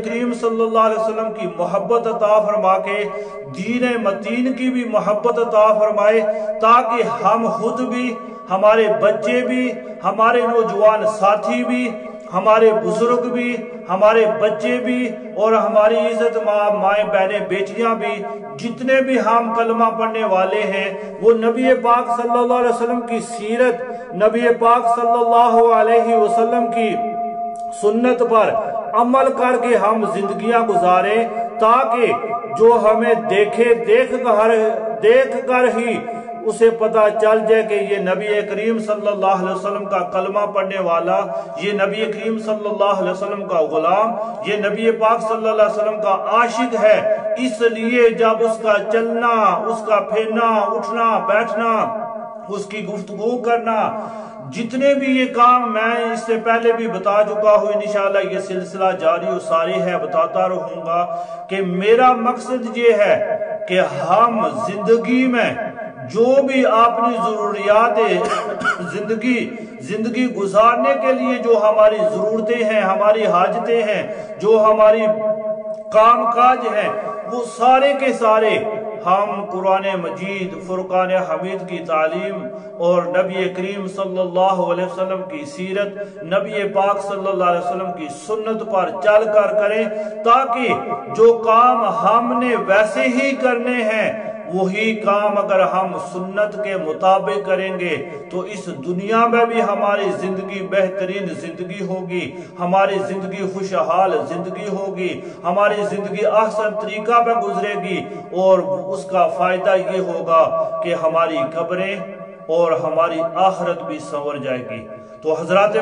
کریم صلی اللہ علیہ وسلم کی محبت عطا فرما کے دین متین کی بھی محبت عطا فرمائے، تاکہ ہم خود بھی، ہمارے بچے بھی، ہمارے نوجوان ساتھی بھی، ہمارے بزرگ بھی، ہمارے بچے بھی، اور ہماری عزت مائیں بہنیں بیٹیاں بھی، جتنے بھی ہم کلمہ پڑھنے والے ہیں، وہ نبی پاک صلی اللہ علیہ وسلم کی سیرت، نبی پاک صلی اللہ علیہ وسلم کی سنت پر عمل کر کے ہم زندگیاں گزاریں، تاکہ جو ہمیں دیکھ کر ہی اسے پتہ چل جائے کہ یہ نبی کریم صلی اللہ علیہ وسلم کا کلمہ پڑھنے والا، یہ نبی کریم صلی اللہ علیہ وسلم کا غلام، یہ نبی پاک صلی اللہ علیہ وسلم کا عاشق ہے۔ اس لیے جب اس کا چلنا، اس کا پھرنا، اٹھنا بیٹھنا، اس کی گفتگو کرنا، جتنے بھی یہ کام میں اس سے پہلے بھی بتا چکا ہوں، انشاءاللہ یہ سلسلہ جاری و ساری ہے، بتاتا رہوں گا کہ میرا مقصد یہ ہے کہ ہم زندگی میں جو بھی اپنی ضروریات زندگی گزارنے کے لیے جو ہماری ضرورتیں ہیں، ہماری حاجتیں ہیں، جو ہماری کام کاج ہیں، وہ سارے کے سارے ہم قرآن مجید، فرقان حمید کی تعلیم اور نبی کریم صلی اللہ علیہ وسلم کی سیرت، نبی پاک صلی اللہ علیہ وسلم کی سنت پر چل کر کریں، تاکہ جو کام ہم نے ویسے ہی کرنے ہیں، وہی کام اگر ہم سنت کے مطابق کریں گے تو اس دنیا میں بھی ہماری زندگی بہترین زندگی ہوگی، ہماری زندگی خوشحال زندگی ہوگی، ہماری زندگی احسن طریقہ پہ گزرے گی، اور اس کا فائدہ یہ ہوگا کہ ہماری قبریں اور ہماری آخرت بھی سنور جائے گی۔ تو حضرات